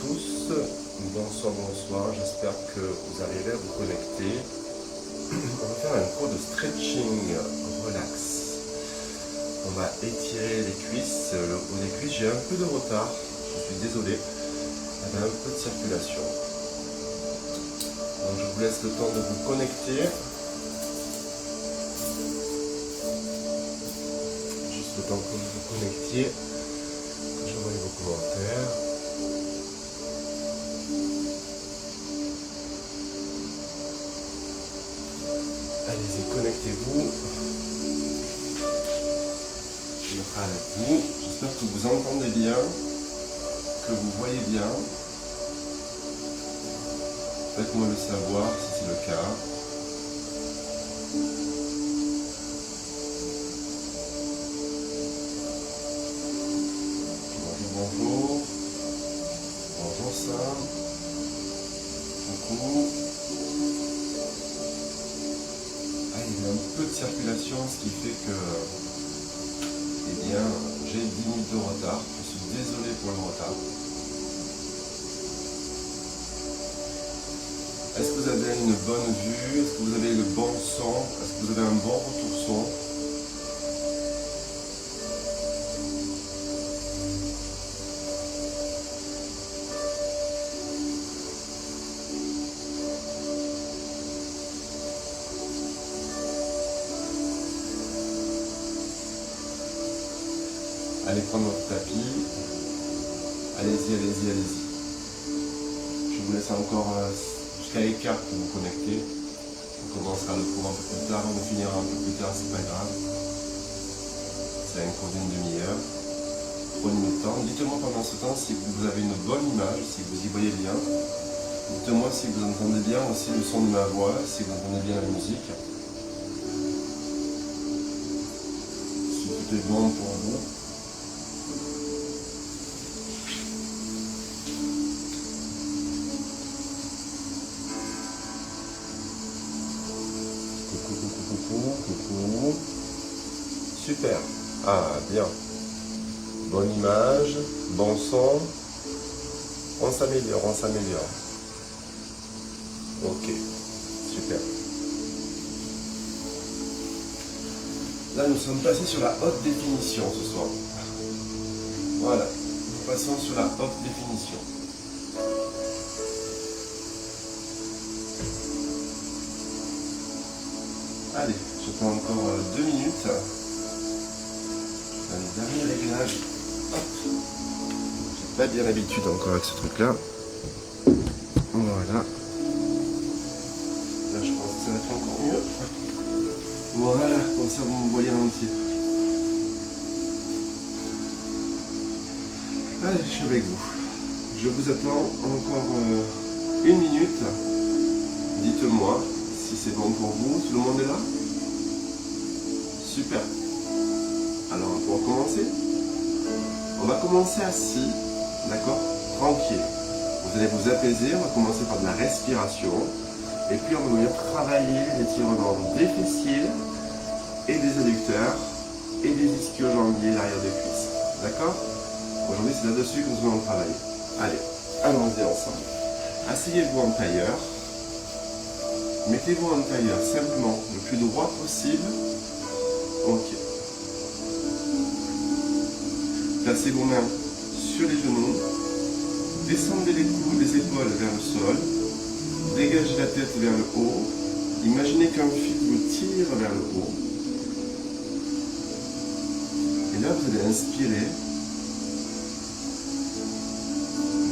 tous, bonsoir, bonsoir, j'espère que vous arrivez à vous connecter. On va faire un cours de stretching relax. On va étirer les cuisses, le haut des cuisses. J'ai un peu de retard, je suis désolé, il y avait un peu de circulation. Donc je vous laisse le temps de vous connecter. Juste le temps que vous vous connectiez, que je voie vos commentaires. Allez-y, connectez-vous. Je serai avec vous. J'espère que vous entendez bien, que vous voyez bien. Faites-moi le savoir si c'est le cas. Bonjour, bonjour. Bonjour Sam. Coucou. Ah, il y a un peu de circulation, ce qui fait que, eh bien, j'ai 10 minutes de retard. Je suis désolé pour le retard. Est-ce que vous avez une bonne vue? Est-ce que vous avez le bon son? Est-ce que vous avez un bon retour son? Allez prendre votre tapis. Allez-y, allez-y, allez-y. Je vous laisse encore jusqu'à l'écart pour vous connecter. On commencera le cours un peu plus tard, on finira un peu plus tard, c'est pas grave. C'est un cours d'une demi-heure. Prenez le temps. Dites-moi pendant ce temps si vous avez une bonne image, si vous y voyez bien. Dites-moi si vous entendez bien aussi le son de ma voix, si vous entendez bien la musique. Si tout est bon pour vous. Coucou. Super. Ah, bien. Bonne image, bon son. On s'améliore, on s'améliore. Ok, super. Là, nous sommes passés sur la haute définition ce soir. Voilà, nous passons sur la haute définition. Allez, je prends encore 2 minutes. Les derniers réglages. Hop. J'ai pas bien l'habitude encore avec ce truc-là. Voilà. Là, je pense que ça va être encore mieux. Voilà, comme ça vous me voyez en entier. Allez, je suis avec vous. Je vous attends encore 1 minute. Dites-moi si c'est bon pour vous. Tout le monde est là? Super. Alors, pour commencer, on va commencer assis, d'accord? Tranquille. Vous allez vous apaiser. On va commencer par de la respiration. Et puis, on va venir travailler les étirements des fessiers et des adducteurs et des ischio-jambiers, l'arrière des cuisses. D'accord? Aujourd'hui, c'est là-dessus que nous allons travailler. Allez, allons-y ensemble. Asseyez-vous en tailleur. Mettez-vous en tailleur simplement le plus droit possible. Ok. Placez vos mains sur les genoux. Descendez les coudes, les épaules vers le sol. Dégagez la tête vers le haut. Imaginez qu'un fil vous tire vers le haut. Et là, vous allez inspirer.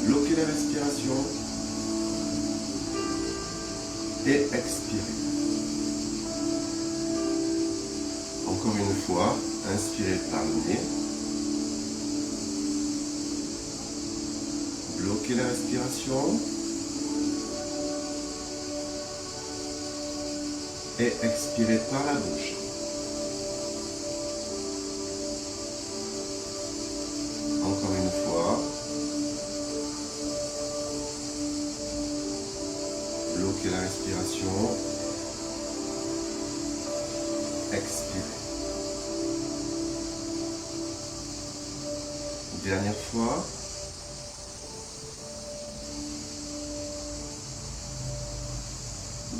Bloquez la respiration. Et expirez. Encore une fois, inspirez par le nez. Bloquez la respiration. Et expirez par la bouche. Encore une fois. Bloquez la respiration. Expirez. Dernière fois.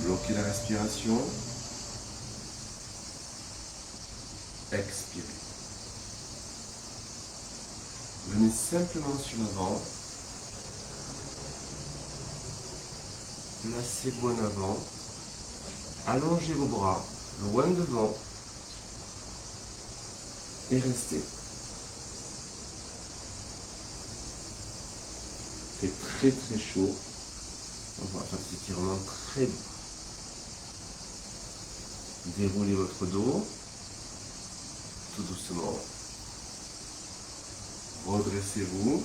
Bloquez la respiration. Expirez. Venez simplement sur l'avant. Placez-vous en avant. Allongez vos bras loin devant. Et restez. C'est très très chaud. On va faire cet étirement très doux. Déroulez votre dos. Tout doucement. Redressez-vous.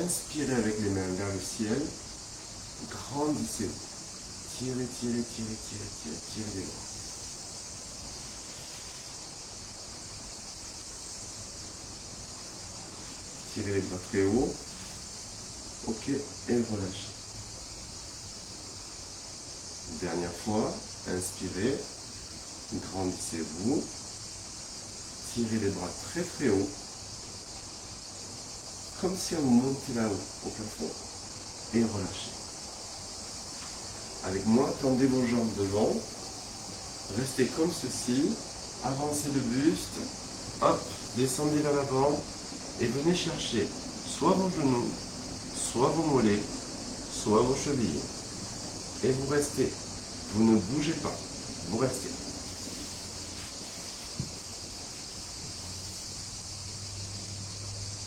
Inspirez avec les mains vers le ciel. Grandissez-vous. Tirez, tirez, tirez, tirez, tirez, tirez les bras. Tirez les bras très haut. Ok, et relâchez. Dernière fois, inspirez, grandissez-vous, tirez les bras très très haut, comme si on montait là-haut au plafond, et relâchez. Avec moi, tendez vos jambes devant, restez comme ceci, avancez le buste, hop, descendez vers l'avant, et venez chercher soit vos genoux, soit vos mollets, soit vos chevilles. Et vous restez. Vous ne bougez pas. Vous restez.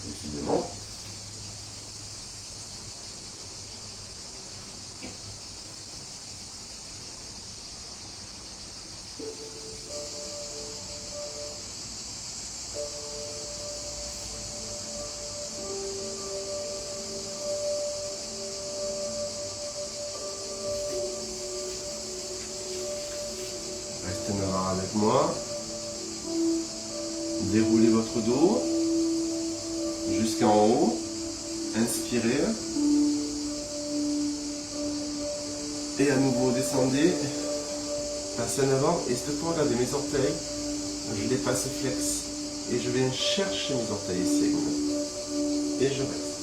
Décidément. Restez en avant avec moi. Déroulez votre dos jusqu'en haut. Inspirez. Et à nouveau descendez. Passez en avant. Et cette fois, regardez mes orteils. Je les passe flex. Et je viens chercher mes orteils ici avec moi. Et je reste.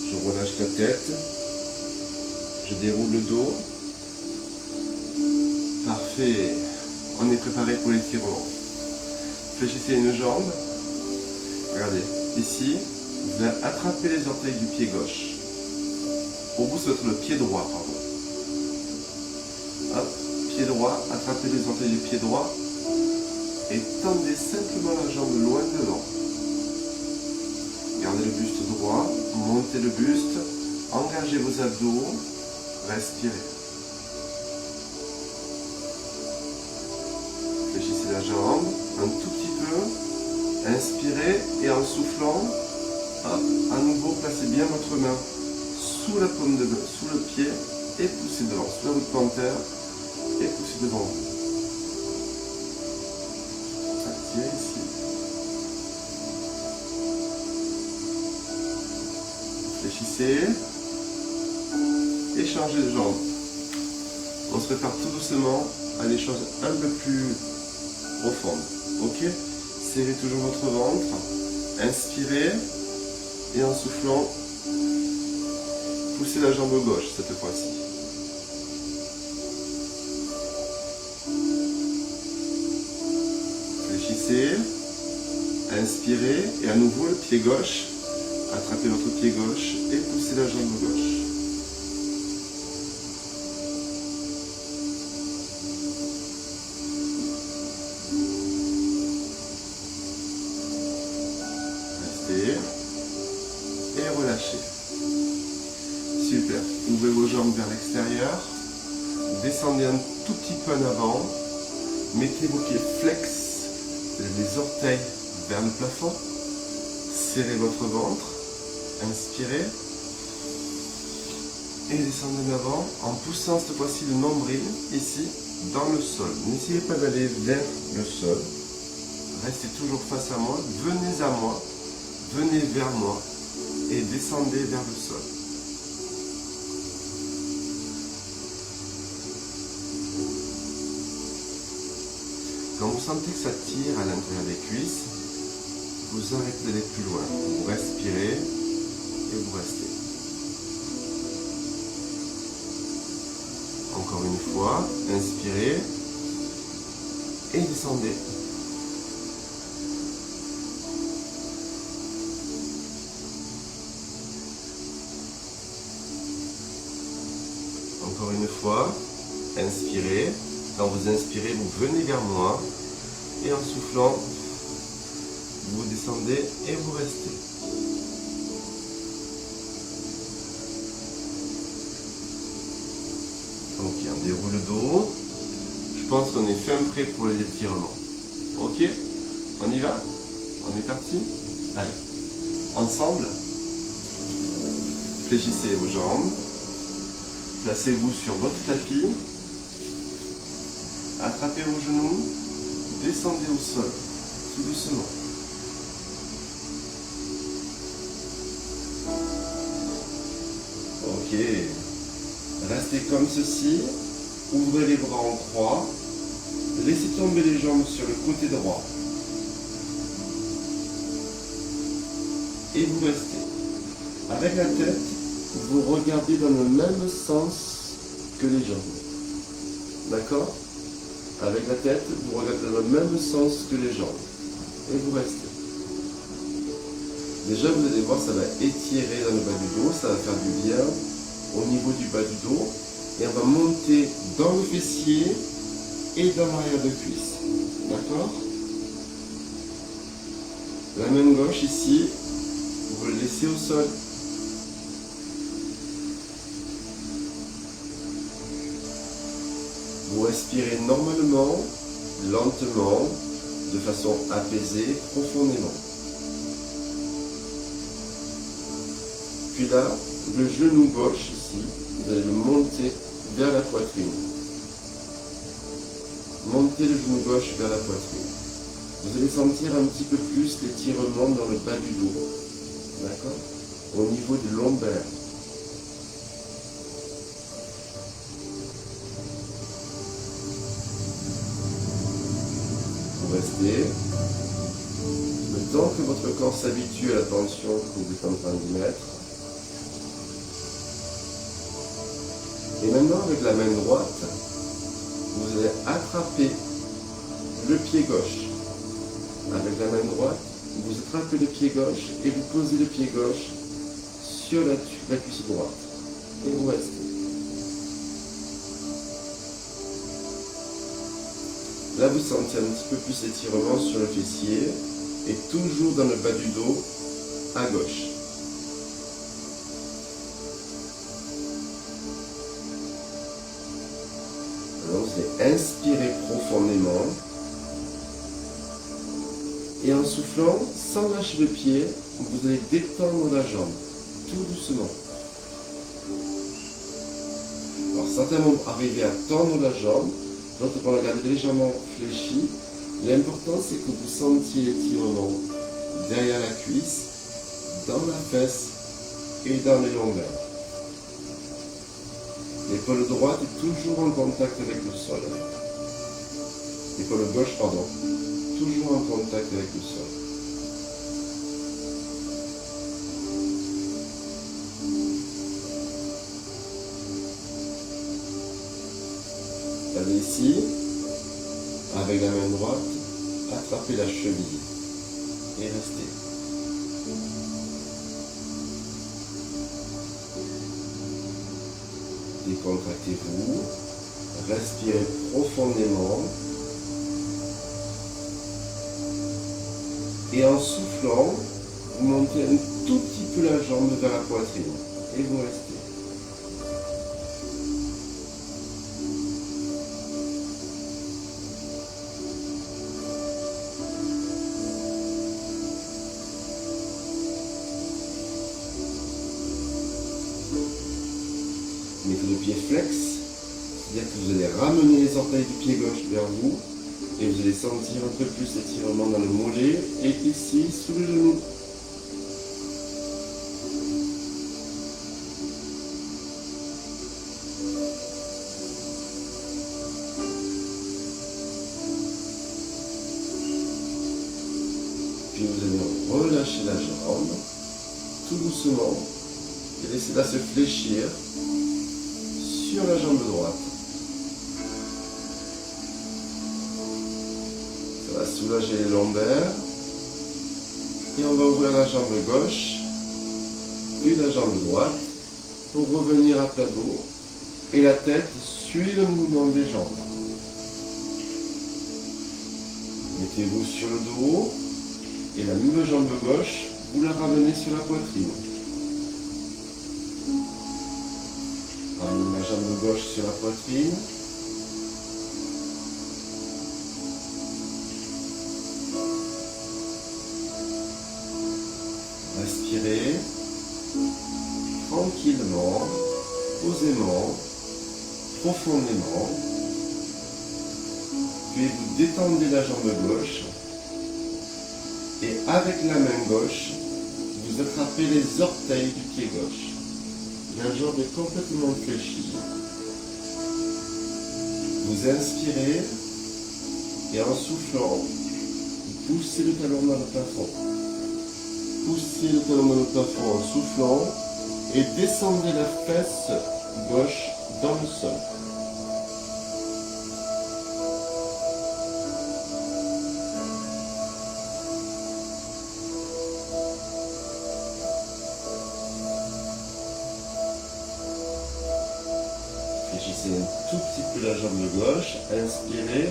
Je relâche la tête. Je déroule le dos. Parfait. On est préparé pour l'étirement. Fléchissez une jambe. Regardez. Ici, vous allez attraper les orteils du pied gauche. Pour vous, c'est le pied droit, pardon. Hop, pied droit, attrapez les orteils du pied droit. Et tendez simplement la jambe loin devant. Gardez le buste droit. Montez le buste. Engagez vos abdos. Respirez. Fléchissez la jambe un tout petit peu. Inspirez et en soufflant, hop, à nouveau placez bien votre main sous la paume de main, sous le pied et poussez devant, sous la roue de panthère et poussez devant vous. Tirez ici. Fléchissez. Et changez de jambe. On se prépare tout doucement à des choses un peu plus profondes. Ok? Serrez toujours votre ventre. Inspirez. Et en soufflant, poussez la jambe gauche cette fois-ci. Fléchissez. Inspirez. Et à nouveau, le pied gauche. Attrapez votre pied gauche et poussez la jambe gauche. Et relâchez. Super. Ouvrez vos jambes vers l'extérieur. Descendez un tout petit peu en avant. Mettez vos pieds flex, les orteils vers le plafond. Serrez votre ventre. Inspirez. Et descendez en avant en poussant cette fois-ci le nombril ici dans le sol. N'essayez pas d'aller vers le sol. Restez toujours face à moi. Venez à moi. Venez vers moi et descendez vers le sol. Quand vous sentez que ça tire à l'intérieur des cuisses, vous arrêtez d'aller plus loin. Vous respirez et vous restez. Encore une fois, inspirez et descendez. Encore une fois, inspirez. Quand vous inspirez, vous venez vers moi. Et en soufflant, vous descendez et vous restez. Ok, on déroule le dos. Je pense qu'on est fin prêt pour les étirements. Ok, on y va? On est parti? Allez, ensemble, fléchissez vos jambes. Placez-vous sur votre tapis. Attrapez vos genoux. Descendez au sol, tout doucement. Ok. Restez comme ceci. Ouvrez les bras en croix. Laissez tomber les jambes sur le côté droit. Et vous restez. Avec la tête, vous regardez dans le même sens que les jambes. D'accord? Avec la tête, vous regardez dans le même sens que les jambes. Et vous restez. Déjà, vous allez voir, ça va étirer dans le bas du dos. Ça va faire du bien au niveau du bas du dos. Et on va monter dans le fessier et dans l'arrière de cuisse. D'accord? La main gauche ici, vous le laissez au sol. Vous respirez normalement, lentement, de façon apaisée, profondément. Puis là, le genou gauche ici, vous allez le monter vers la poitrine. Montez le genou gauche vers la poitrine. Vous allez sentir un petit peu plus l'étirement dans le bas du dos. D'accord? Au niveau du lombaire. Vous restez. Le temps que votre corps s'habitue à la tension que vous êtes en train d'y mettre. Et maintenant, avec la main droite, vous allez attraper le pied gauche. Avec la main droite, vous attrapez le pied gauche et vous posez le pied gauche sur la cuisse droite. Et vous restez. Là, vous sentez un petit peu plus d'étirement sur le fessier et toujours dans le bas du dos à gauche. Alors, vous allez inspirer profondément. Et en soufflant, sans lâcher le pied, vous allez détendre la jambe, tout doucement. Alors certains vont arriver à tendre la jambe, d'autres vont la garder légèrement fléchie. L'important c'est que vous sentiez l'étirement derrière la cuisse, dans la fesse et dans les lombaires. L'épaule droite est toujours en contact avec le sol. L'épaule gauche, pardon. Toujours en contact avec le sol. Allez ici, avec la main droite, attrapez la cheville et restez. Décontractez-vous, respirez profondément. Et en soufflant, vous montez un tout petit peu la jambe vers la poitrine. Et vous restez. Mettez le pied flex, c'est-à-dire que vous allez ramener les orteils du pied gauche vers vous. Et vous allez sentir un peu plus d'étirement dans le mollet et ici sous le genou. Puis vous allez relâcher la jambe, tout doucement. Et laissez-la se fléchir sur la jambe droite. Ça va soulager les lombaires. Et on va ouvrir la jambe gauche, puis la jambe droite, pour revenir à plat dos. Et la tête suit le mouvement des jambes. Mettez-vous sur le dos, et la nouvelle jambe gauche, vous la ramenez sur la poitrine. Ramenez la jambe gauche sur la poitrine. Respirez tranquillement, posément, profondément. Puis vous détendez la jambe gauche et avec la main gauche, vous attrapez les orteils du pied gauche. La jambe est complètement fléchie. Vous inspirez et en soufflant, vous poussez le talon dans le plafond. Poussez le talon dans le plafond en soufflant et descendez la fesse gauche dans le sol. Fléchissez un tout petit peu la jambe gauche, inspirez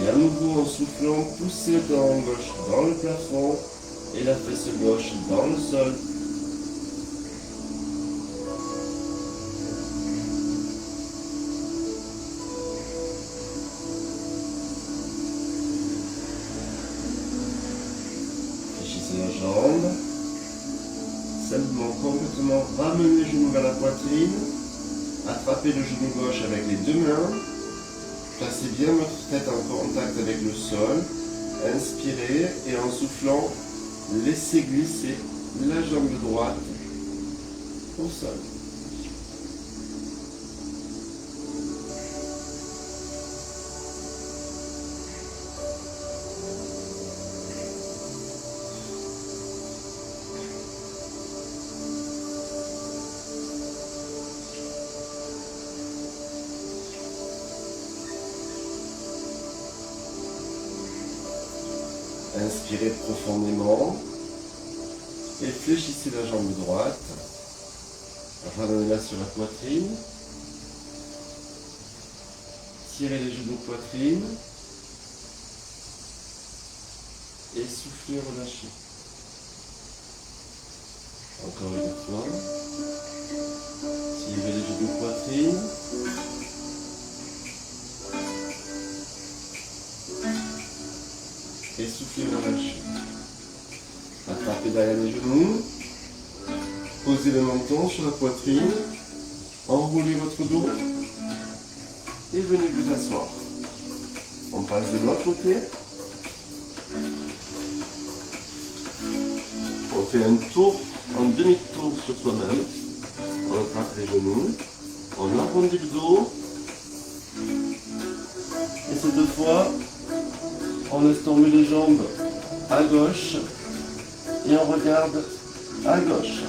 et à nouveau en soufflant, poussez le talon gauche dans le plafond et la fesse gauche dans le sol. Fléchissez la jambe. Simplement, complètement, ramenez le genou vers la poitrine. Attrapez le genou gauche avec les deux mains. Placez bien votre tête en contact avec le sol. Inspirez et en soufflant, laissez glisser la jambe droite au sol. Inspirez profondément et fléchissez la jambe droite. Ramenez-la sur la poitrine. Tirez les genoux poitrine. Et soufflez, relâchez. Encore une fois. Tirez les genoux poitrine. Et soufflez, relâchez. Attrapez derrière les genoux. Posez le menton sur la poitrine. Enroulez votre dos. Et venez vous asseoir. On passe de l'autre côté. On fait un tour, un demi-tour sur soi-même. On attrape les genoux. On arrondit le dos. Et ces deux fois, on laisse tomber les jambes à gauche et on regarde à gauche.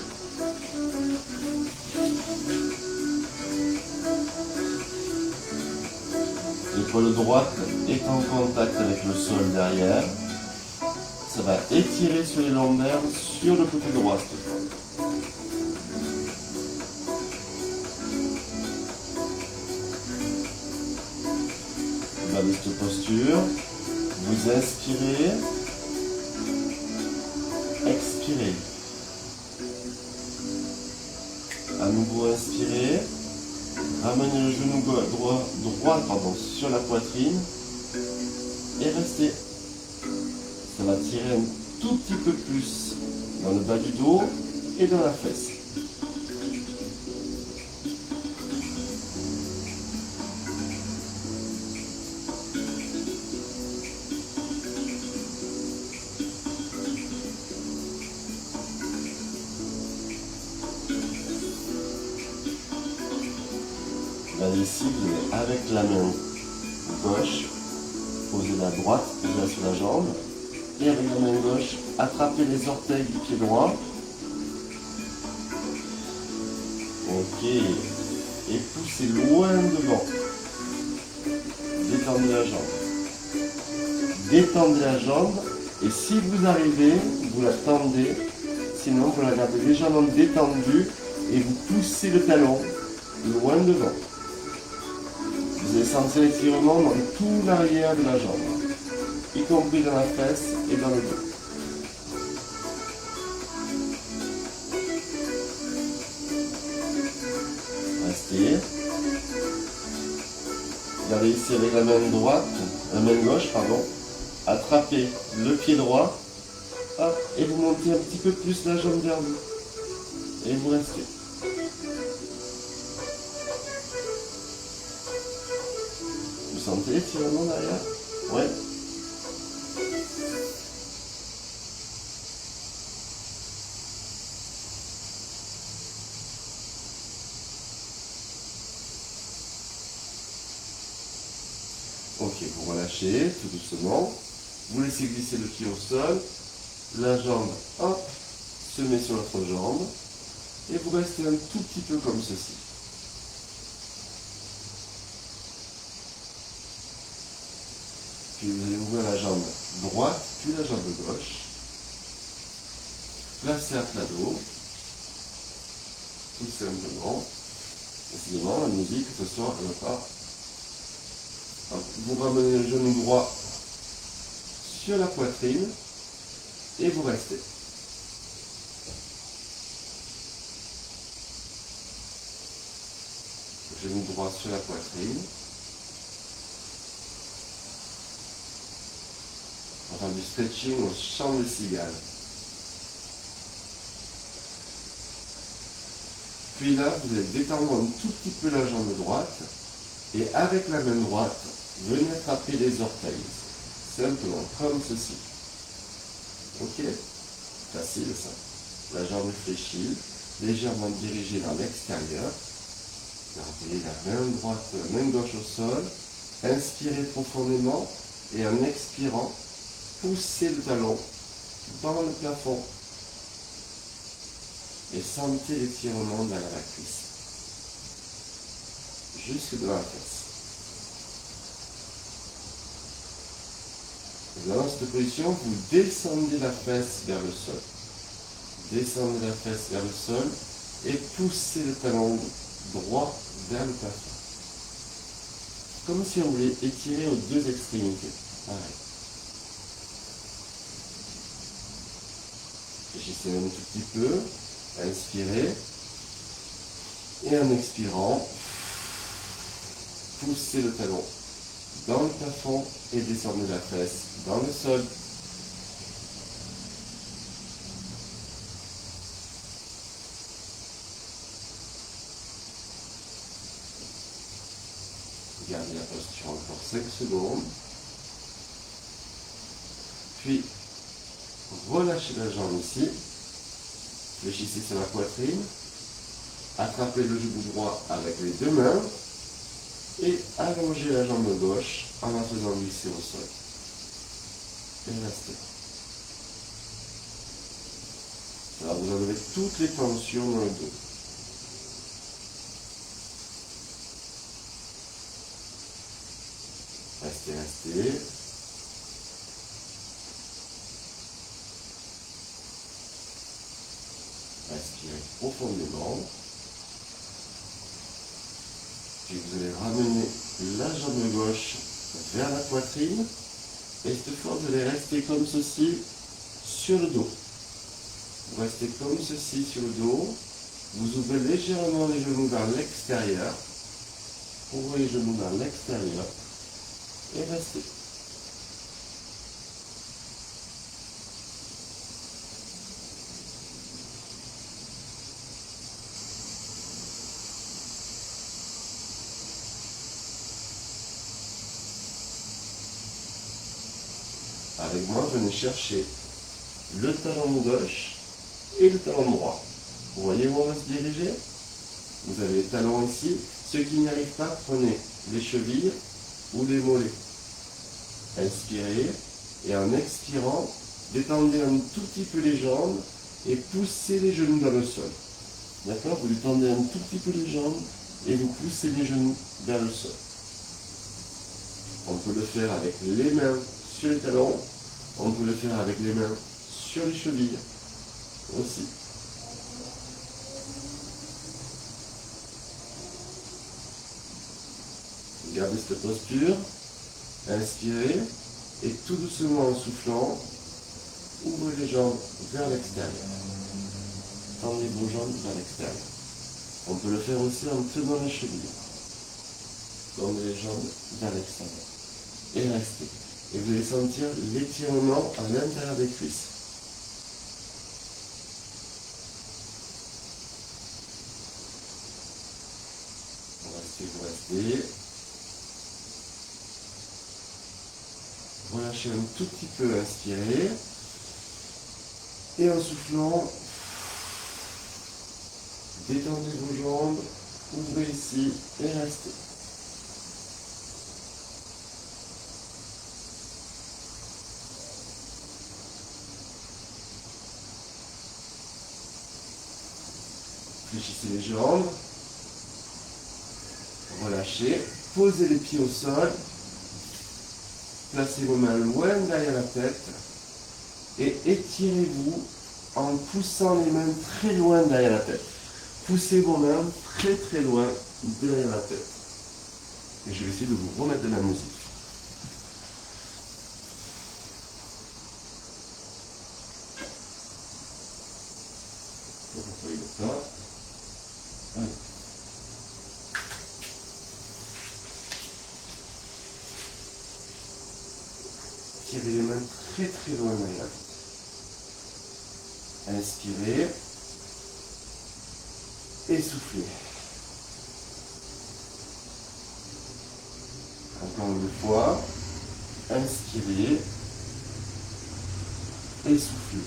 L'épaule droite est en contact avec le sol derrière. Ça va étirer sur les lombaires sur le côté droit cette fois. Dans cette posture, vous inspirez, expirez. À nouveau inspirez, ramenez le genou droit sur la poitrine et restez. Ça va tirer un tout petit peu plus dans le bas du dos et dans la fesse. Là ici, vous allez avec la main gauche, posez la droite déjà sur la jambe, et avec la main gauche, attrapez les orteils du pied droit, Ok. Et poussez loin devant. Détendez la jambe. Détendez la jambe. Et si vous arrivez, vous la tendez. Sinon, vous la gardez légèrement détendue et vous poussez le talon loin devant. Vous allez sentir l'étirement dans tout l'arrière de la jambe, y compris dans la fesse et dans le dos. Restez. Gardez ici avec la main droite, la main gauche, pardon. Attrapez le pied droit. Hop, et vous montez un petit peu plus la jambe vers vous. Et vous restez. Vous sentez l'étirement derrière? Ouais. Ok, vous relâchez tout doucement. Vous laissez glisser le pied au sol. La jambe, hop, se met sur l'autre jambe. Et vous restez un tout petit peu comme ceci. Puis vous allez ouvrir la jambe droite, puis la jambe gauche. Placez à plat dos. Tout simplement. Décidément, la musique, ce soir, elle ne va pas. Vous ramenez le genou droit sur la poitrine et vous restez. Le genou droit sur la poitrine. On va faire du stretching au chant de cigale. Puis là, vous allez détendre un tout petit peu la jambe droite et avec la main droite, venez attraper les orteils. Simplement, comme ceci. Ok? Facile ça. La jambe fléchie, légèrement dirigée vers l'extérieur. Gardez la main droite, la main gauche au sol. Inspirez profondément et en expirant, poussez le talon dans le plafond. Et sentez l'étirement derrière la cuisse. Jusque dans la fesse. Dans cette position, vous descendez la fesse vers le sol. Descendez la fesse vers le sol et poussez le talon droit vers le plafond. Comme si on voulait étirer aux deux extrémités. Pareil. Réfléchissez un tout petit peu. Inspirez. Et en expirant, poussez le talon dans le plafond et descendez la fesse dans le sol. Gardez la posture encore 5 secondes. Puis, relâchez la jambe ici. Fléchissez sur la poitrine. Attrapez le genou droit avec les deux mains. Et allongez la jambe gauche en la faisant glisser au sol. Et restez. Ça va vous enlever toutes les tensions dans le dos. Restez, restez. Respirez profondément. Puis vous allez ramener la jambe gauche vers la poitrine. Et cette fois, vous allez rester comme ceci sur le dos. Vous restez comme ceci sur le dos. Vous ouvrez légèrement les genoux vers l'extérieur. Ouvrez les genoux vers l'extérieur. Et restez. Avec moi, venez chercher le talon gauche et le talon droit. Vous voyez où on va se diriger? Vous avez les talons ici. Ceux qui n'y arrivent pas, prenez les chevilles ou les mollets. Inspirez et en expirant, détendez un tout petit peu les jambes et poussez les genoux dans le sol. D'accord? Vous détendez un tout petit peu les jambes et vous poussez les genoux vers le sol. On peut le faire avec les mains sur les talons. On peut le faire avec les mains sur les chevilles aussi. Gardez cette posture. Inspirez et tout doucement en soufflant, ouvrez les jambes vers l'extérieur. Tendez vos jambes vers l'extérieur. On peut le faire aussi en tenant les chevilles. Tendez les jambes vers l'extérieur. Et restez. Et vous allez sentir l'étirement à l'intérieur des cuisses. Vous restez. Relâchez un tout petit peu, inspirez. Et en soufflant, détendez vos jambes, ouvrez ici et restez. Fléchissez les jambes, relâchez, posez les pieds au sol, placez vos mains loin derrière la tête et étirez-vous en poussant les mains très loin derrière la tête. Poussez vos mains très très loin derrière la tête. Et je vais essayer de vous remettre de la musique. Vous voyez ça. Allez. Tirez les mains très très loin derrière la tête. Inspirez et soufflez. Encore une fois, inspirez et soufflez.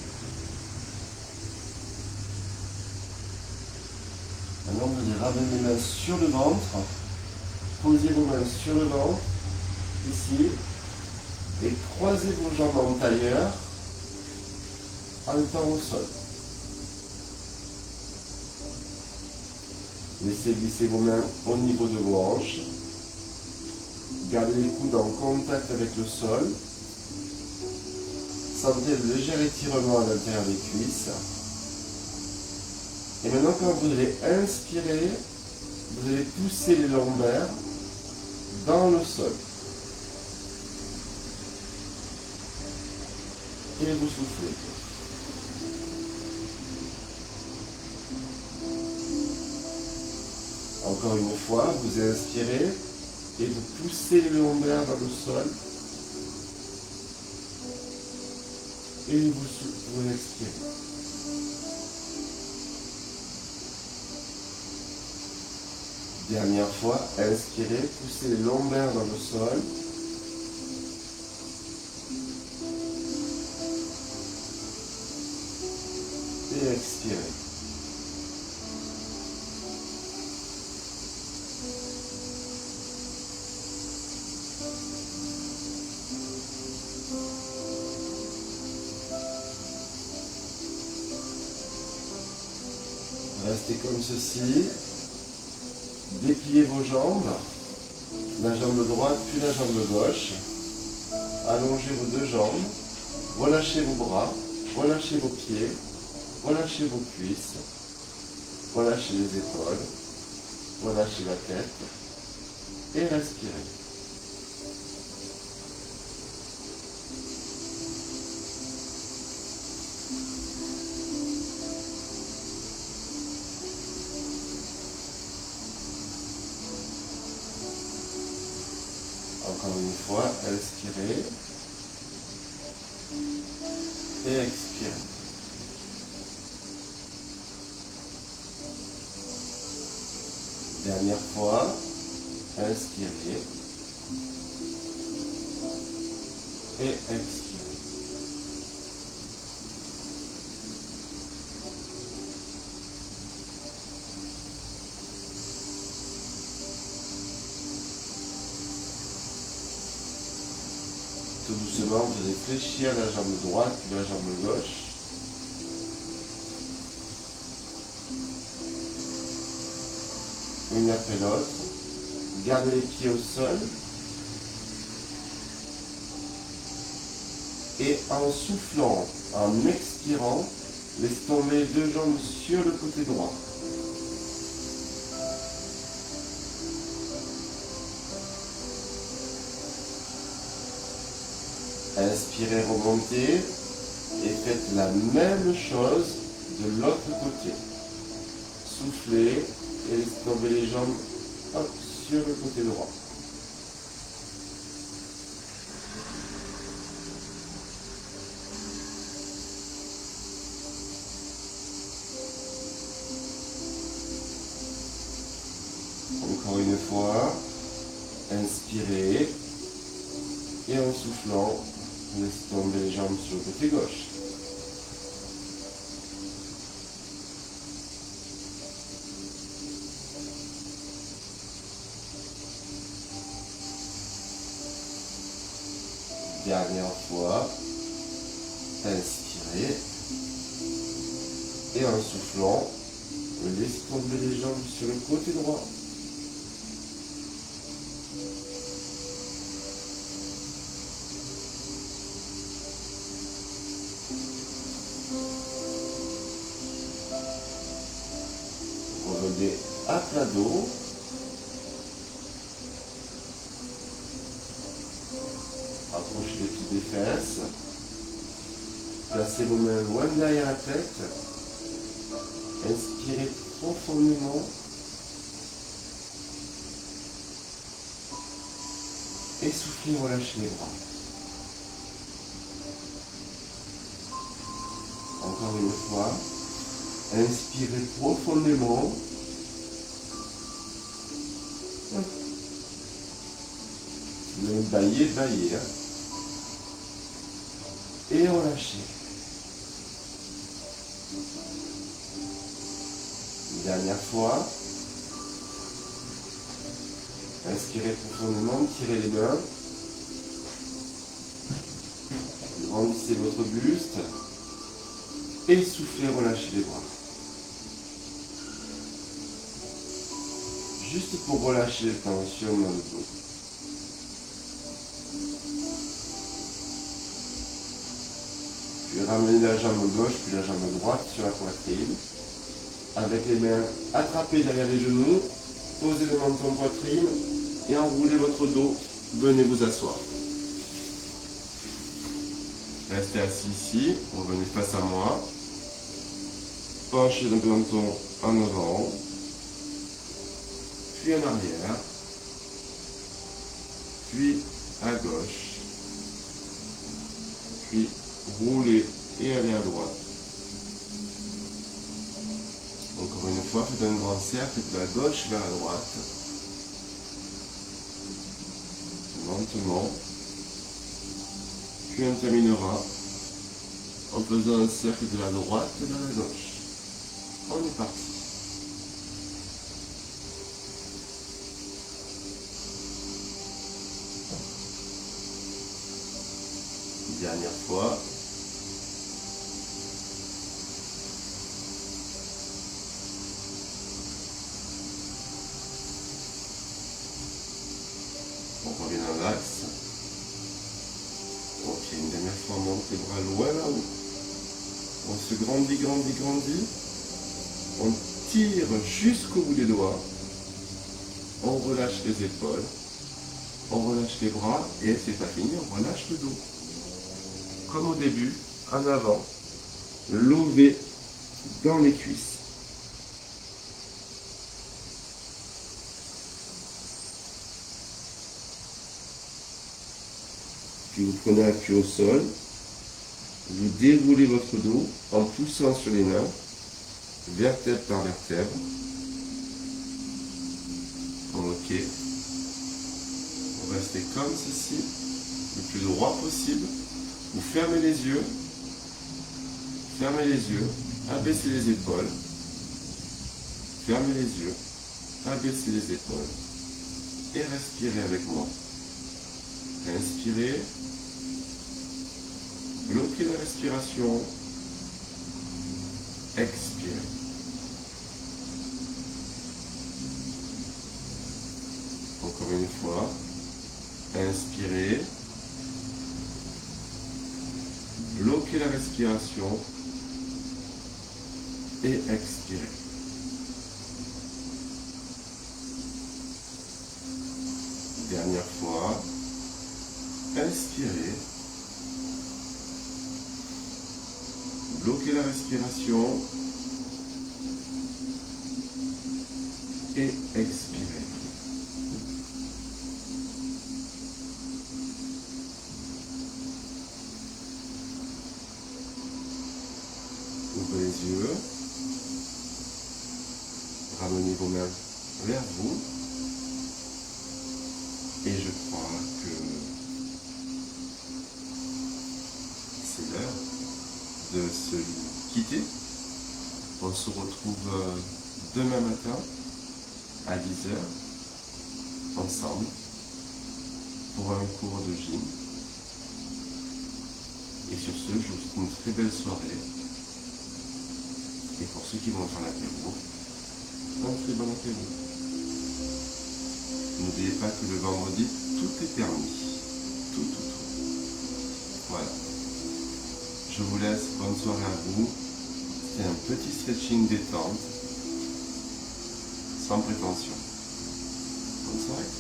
Maintenant, vous allez ramener les mains sur le ventre, posez vos mains sur le ventre, ici, et croisez vos jambes en tailleur en étant au sol. Laissez glisser vos mains au niveau de vos hanches. Gardez les coudes en contact avec le sol. Sentez le léger étirement à l'intérieur des cuisses. Et maintenant, quand vous allez inspirer, vous allez pousser les lombaires dans le sol. Et vous soufflez. Encore une fois, vous inspirez et vous poussez les lombaires dans le sol. Et vous expirez. Dernière fois, inspirez, poussez les lombaires dans le sol. Et expirez. Restez comme ceci. Dépliez vos jambes, la jambe droite puis la jambe gauche. Allongez vos deux jambes. Relâchez vos bras, relâchez vos pieds, relâchez vos cuisses, relâchez les épaules, relâchez la tête et respirez. Encore une fois, inspirez et expirez. Dernière fois, inspirez et expirez. Tout doucement, vous allez fléchir la jambe droite et la jambe gauche. une après l'autre. Gardez les pieds au sol. Et en soufflant, en expirant, laissez tomber les deux jambes sur le côté droit. Inspirez, remontez et faites la même chose de l'autre côté. Soufflez et laissez tomber les jambes hop, sur le côté droit. Encore une fois, inspirez et en soufflant, laissez tomber les jambes sur le côté gauche. Dernière fois, inspirez et en soufflant, laissez tomber les jambes sur le côté droit. Revenez à plat dos. Approchez les pieds des fesses. Placez vos mains loin derrière la tête. Inspirez profondément. Et soufflez, relâchez les bras. Encore une fois. Inspirez profondément. Vous allez bailler. Et relâchez. Une dernière fois. Inspirez profondément, tirez les mains. Grandissez votre buste. Et soufflez, relâchez les bras. Juste pour relâcher les tensions dans le dos. Puis ramenez la jambe gauche puis la jambe droite sur la poitrine. Avec les mains attrapées derrière les genoux, posez le menton poitrine et enroulez votre dos. Venez vous asseoir. Restez assis ici, revenez face à moi. Penchez le menton en avant, puis en arrière, puis à gauche, puis roulez et allez à droite. Encore une fois, faites un grand cercle de la gauche vers la droite. Lentement. Puis on terminera en faisant un cercle de la droite vers la gauche. On est parti. Dernière fois. On revient dans l'axe. Ok, une dernière fois, on monte les bras loin là-haut. On se grandit. On tire jusqu'au bout des doigts. On relâche les épaules. On relâche les bras. Et c'est pas fini, on relâche le dos. Comme au début, en avant. Levé dans les cuisses. Puis vous prenez appui au sol. Vous déroulez votre dos en poussant sur les mains, vertèbre par vertèbre. Ok. Vous restez comme ceci, le plus droit possible. Vous fermez les yeux, abaissez les épaules, fermez les yeux, abaissez les épaules et respirez avec moi. Inspirez. Bloquez la respiration. Expirez. Encore une fois, inspirez, bloquez la respiration et expirez. Dernière fois, inspirez, bloquez la respiration et expirez. Ouvrez les yeux, ramenez vos mains vers vous et je crois que c'est l'heure de se quitter. On se retrouve demain matin à 10 h ensemble pour un cours de gym. Et sur ce, je vous souhaite une très belle soirée. Et pour ceux qui vont faire l'apéro, un très bon apéro. N'oubliez pas que le vendredi, tout est permis. Tout. Voilà. Je vous laisse. Bonne soirée à vous. C'était un petit stretching détente, sans prétention. Bonne soirée.